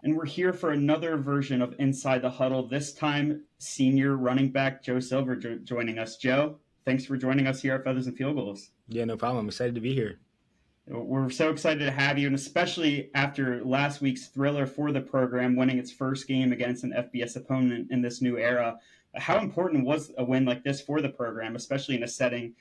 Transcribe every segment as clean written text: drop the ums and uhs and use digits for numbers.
And we're here for another version of Inside the Huddle. This time, senior running back Jo Silver joining us. Joe, thanks for joining us here at Feathers and Field Goals. Yeah, no problem. I'm excited to be here. We're so excited to have you, and especially after last week's thriller for the program, winning its first game against an FBS opponent in this new era. How important was a win like this for the program, especially in a setting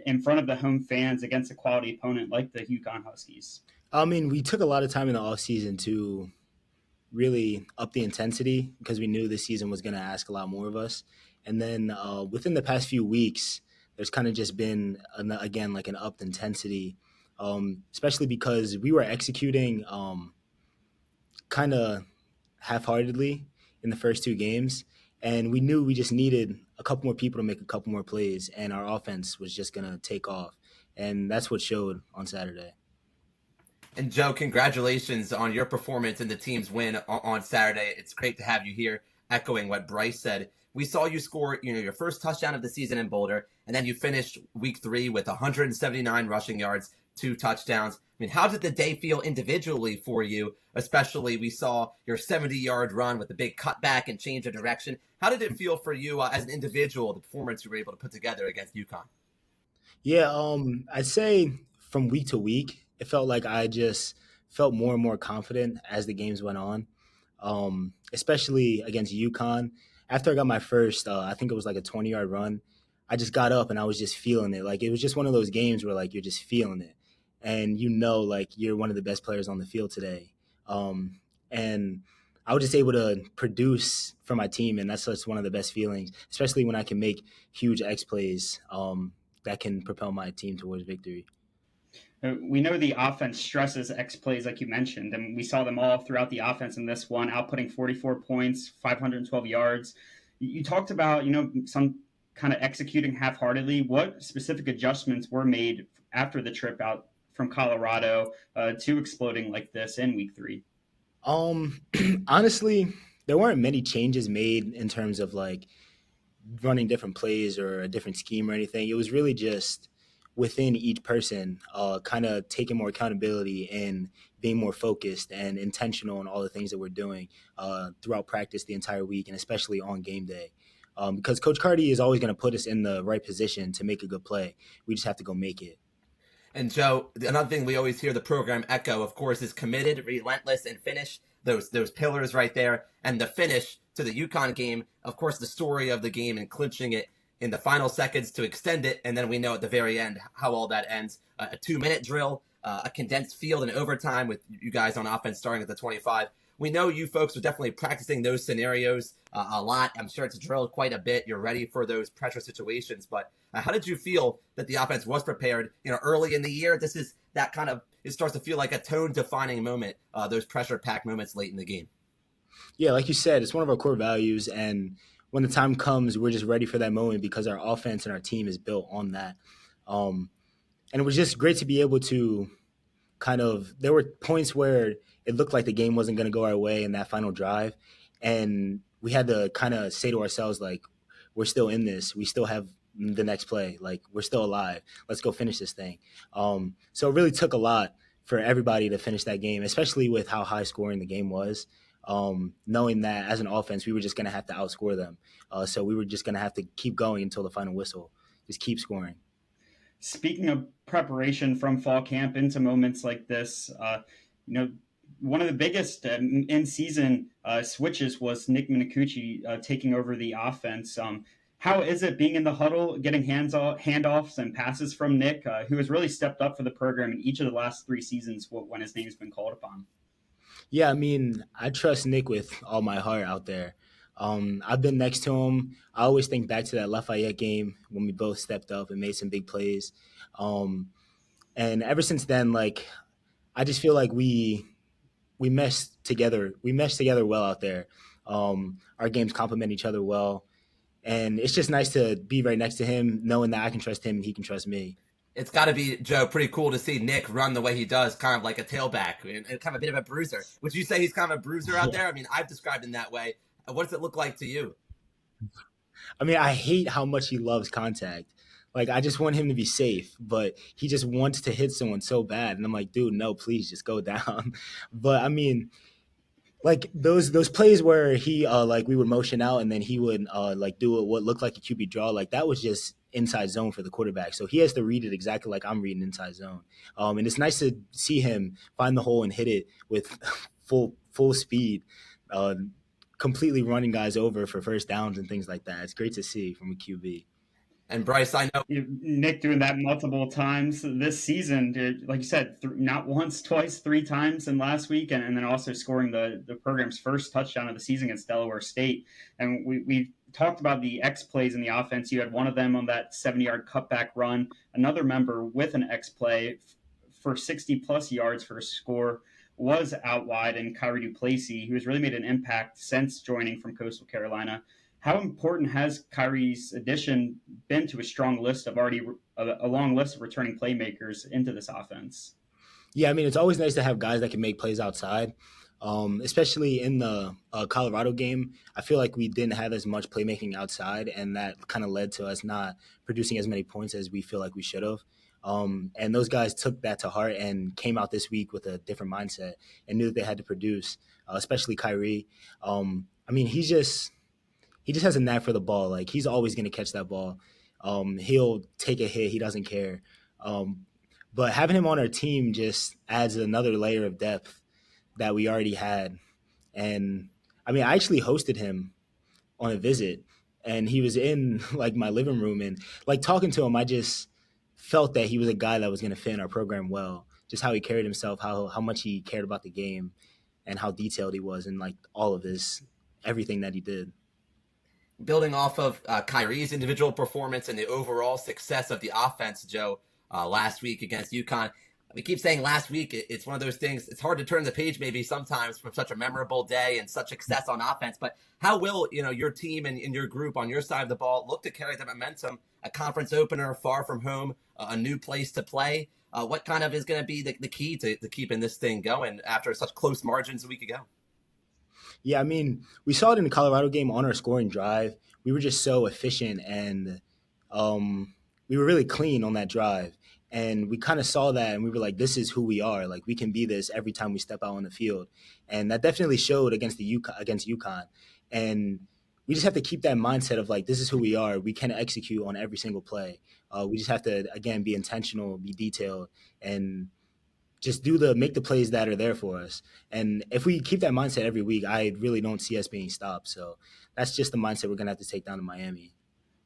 in front of the home fans against a quality opponent like the UConn Huskies? I mean, we took a lot of time in the offseason to really up the intensity because we knew this season was going to ask a lot more of us. And then within the past few weeks, there's kind of just been, again, like an upped intensity, especially because we were executing kind of half-heartedly in the first two games. And we knew we just needed a couple more people to make a couple more plays, and our offense was just going to take off. And that's what showed on Saturday. And Joe, congratulations on your performance and the team's win on Saturday. It's great to have you here, echoing what Bryce said. We saw you score, your first touchdown of the season in Boulder, and then you finished week 3 with 179 rushing yards, 2 touchdowns. I mean, how did the day feel individually for you? Especially, we saw your 70-yard run with the big cutback and change of direction. How did it feel for you as an individual, the performance you were able to put together against UConn? Yeah, I'd say from week to week, it felt like I just felt more and more confident as the games went on, especially against UConn. After I got my first, I think it was like a 20-yard run, I just got up and I was just feeling it. Like it was just one of those games where like you're just feeling it, and like you're one of the best players on the field today. And I was just able to produce for my team, and that's just one of the best feelings, especially when I can make huge X plays that can propel my team towards victory. We know the offense stresses X plays, like you mentioned, and we saw them all throughout the offense in this one, outputting 44 points, 512 yards. You talked about, some kind of executing half-heartedly. What specific adjustments were made after the trip out from Colorado to exploding like this in week 3? Honestly, there weren't many changes made in terms of like running different plays or a different scheme or anything. It was really just within each person, kind of taking more accountability and being more focused and intentional in all the things that we're doing throughout practice the entire week, and especially on game day. Because Coach Carty is always going to put us in the right position to make a good play. We just have to go make it. And Joe, another thing we always hear the program echo, of course, is committed, relentless, and finish. Those pillars right there. And the finish to the UConn game, of course, the story of the game and clinching it in the final seconds to extend it. And then we know at the very end how all that ends. A 2-minute drill, a condensed field in overtime with you guys on offense starting at the 25. We know you folks are definitely practicing those scenarios a lot. I'm sure it's drilled quite a bit. You're ready for those pressure situations. But how did you feel that the offense was prepared? Early in the year, this is that kind of, it starts to feel like a tone-defining moment, those pressure-packed moments late in the game. Yeah, like you said, it's one of our core values. And when the time comes, we're just ready for that moment because our offense and our team is built on that. And it was just great to be able to there were points where it looked like the game wasn't going to go our way in that final drive. And we had to kind of say to ourselves, like, we're still in this. We still have the next play. Like, we're still alive. Let's go finish this thing. So it really took a lot for everybody to finish that game, especially with how high scoring the game was. Knowing that as an offense, we were just going to have to outscore them. So we were just going to have to keep going until the final whistle. Just keep scoring. Speaking of preparation from fall camp into moments like this, one of the biggest in-season switches was Nick Minicucci taking over the offense. How is it being in the huddle, getting handoffs and passes from Nick, who has really stepped up for the program in each of the last 3 seasons when his name's been called upon? Yeah, I mean, I trust Nick with all my heart out there. I've been next to him. I always think back to that Lafayette game when we both stepped up and made some big plays. And ever since then, like, I just feel like we mesh together. We mesh together well out there. Our games complement each other well. And it's just nice to be right next to him, knowing that I can trust him and he can trust me. It's got to be, Joe, pretty cool to see Nick run the way he does, kind of like a tailback and kind of a bit of a bruiser. Would you say he's kind of a bruiser out there? I mean, I've described him that way. What does it look like to you? I mean, I hate how much he loves contact. Like, I just want him to be safe, but he just wants to hit someone so bad. And I'm like, dude, no, please just go down. But I mean, like those plays where he like we would motion out and then he would like do what looked like a QB draw, like that was just inside zone for the quarterback. So he has to read it exactly like I'm reading inside zone. And it's nice to see him find the hole and hit it with full speed, uh, completely running guys over for first downs and things like that. It's great to see from a QB. And Bryce, I know Nick doing that multiple times this season, like you said, not once, twice, three times in last week, and then also scoring the program's first touchdown of the season against Delaware State. And we talked about the X plays in the offense. You had one of them on that 70-yard cutback run, another member with an X play for 60-plus yards for a score was out wide, and Kyrie Duplessis, who has really made an impact since joining from Coastal Carolina. How important has Kyrie's addition been to a strong list of a long list of returning playmakers into this offense? Yeah, I mean, it's always nice to have guys that can make plays outside, especially in the Colorado game. I feel like we didn't have as much playmaking outside, and that kind of led to us not producing as many points as we feel like we should have. And those guys took that to heart and came out this week with a different mindset and knew that they had to produce, especially Kyrie. I mean, he just has a knack for the ball. Like he's always going to catch that ball. He'll take a hit. He doesn't care. But having him on our team just adds another layer of depth that we already had. And I mean, I actually hosted him on a visit, and he was in like my living room, and like talking to him, I just felt that he was a guy that was going to fit in our program well. Just how he carried himself, how much he cared about the game, and how detailed he was, and like all of his everything that he did. building off of Kyrie's individual performance and the overall success of the offense, Joe, last week against UConn. We keep saying last week. It's one of those things. It's hard to turn the page maybe sometimes from such a memorable day and such success on offense. But how will your team and your group on your side of the ball look to carry the momentum? A conference opener, far from home, a new place to play. What kind of is going to be the key to keeping this thing going after such close margins a week ago? Yeah, I mean, we saw it in the Colorado game on our scoring drive. We were just so efficient, and we were really clean on that drive. And we kind of saw that, and we were like, this is who we are. Like, we can be this every time we step out on the field. And that definitely showed against UConn. And we just have to keep that mindset of, like, this is who we are. We can execute on every single play. We just have to, again, be intentional, be detailed, and just make the plays that are there for us. And if we keep that mindset every week, I really don't see us being stopped. So that's just the mindset we're going to have to take down to Miami.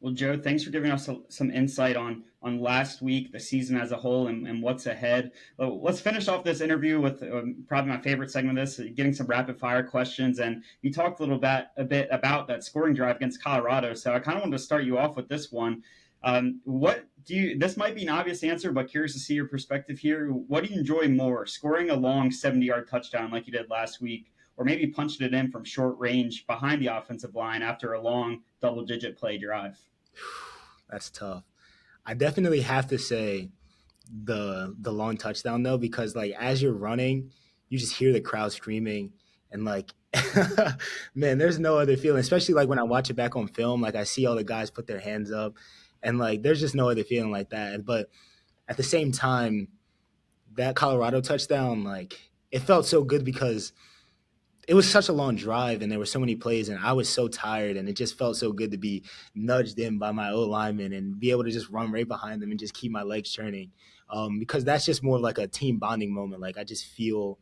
Well, Joe, thanks for giving us some insight on last week, the season as a whole, and what's ahead. Let's finish off this interview with probably my favorite segment of this, getting some rapid fire questions. And you talked a bit about that scoring drive against Colorado. So I kind of wanted to start you off with this one. This might be an obvious answer, but curious to see your perspective here. What do you enjoy more, scoring a long 70-yard touchdown like you did last week, or maybe punching it in from short range behind the offensive line after a long double-digit play drive? That's tough. I definitely have to say the long touchdown though, because like as you're running, you just hear the crowd screaming, and like man, there's no other feeling, especially like when I watch it back on film. Like I see all the guys put their hands up, and like there's just no other feeling like that. But at the same time, that Colorado touchdown, like it felt so good because it was such a long drive and there were so many plays and I was so tired, and it just felt so good to be nudged in by my O-lineman and be able to just run right behind them and just keep my legs churning, because that's just more like a team bonding moment. Like I feel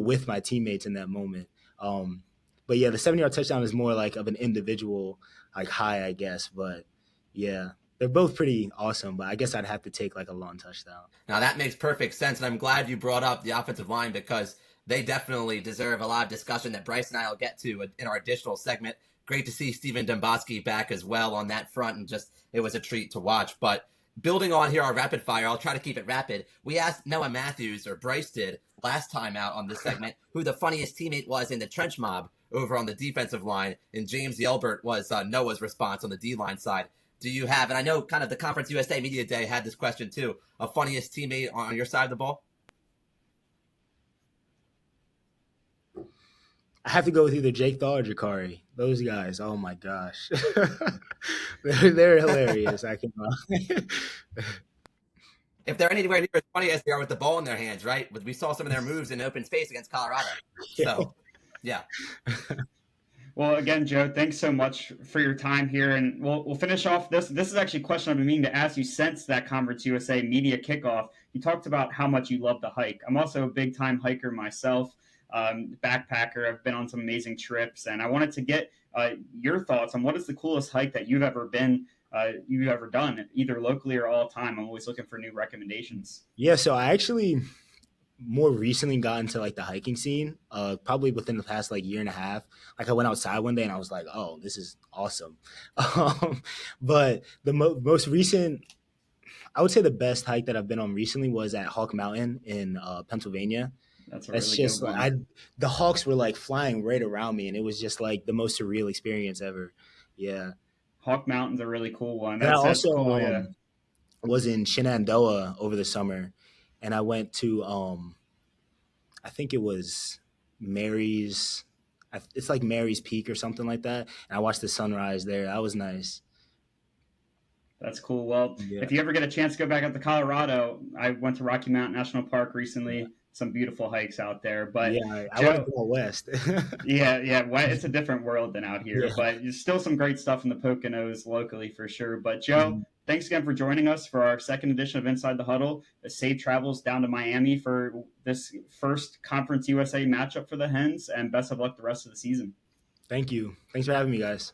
with my teammates in that moment. But yeah, the 70-yard touchdown is more like of an individual like high, I guess. But yeah, they're both pretty awesome, but I guess I'd have to take like a long touchdown. Now that makes perfect sense, and I'm glad you brought up the offensive line because they definitely deserve a lot of discussion that Bryce and I will get to in our additional segment. Great to see Stephen Domboski back as well on that front, and just it was a treat to watch. But building on here our rapid fire, I'll try to keep it rapid. We asked Noah Matthews, or Bryce did, last time out on this segment, who the funniest teammate was in the trench mob over on the defensive line, and James Yelbert was Noah's response on the D-line side. Do you have, and I know kind of the Conference USA Media Day had this question too, a funniest teammate on your side of the ball? I have to go with either Jake Thaw or Jakari. Those guys, oh my gosh. they're hilarious. I can If they're anywhere near as funny as they are with the ball in their hands, right? We saw some of their moves in open space against Colorado. So Yeah. Well, again, Joe, thanks so much for your time here, and we'll finish off this. This is actually a question I've been meaning to ask you since that Conference USA media kickoff. You talked about how much you love to hike. I'm also a big time hiker myself, backpacker. I've been on some amazing trips, and I wanted to get your thoughts on what is the coolest hike that you've ever done, either locally or all time. I'm always looking for new recommendations. Yeah, so I actually more recently got into like the hiking scene, probably within the past like year and a half. Like I went outside one day and I was like, oh, this is awesome. But the most recent, I would say the best hike that I've been on recently was at Hawk Mountain in Pennsylvania. That's a That's really good just one. the hawks were like flying right around me, and it was just like the most surreal experience ever. Yeah, Hawk Mountain's a really cool one. and I That's also cool. Yeah, was in Shenandoah over the summer, and I went to I think it was Mary's. It's like Mary's Peak or something like that. And I watched the sunrise there. That was nice. that's cool. Well, Yeah, if you ever get a chance to go back up to Colorado, I went to Rocky Mountain National Park yeah, recently. Some beautiful hikes out there. But yeah. I like Joe, going west. yeah. It's a different world than out here, Yeah. but there's still some great stuff in the Poconos locally for sure. But Joe, Mhm. thanks again for joining us for our second edition of Inside the Huddle. Safe travels down to Miami for this first Conference USA matchup for the Hens, and best of luck the rest of the season. Thank you. Thanks for having me, guys.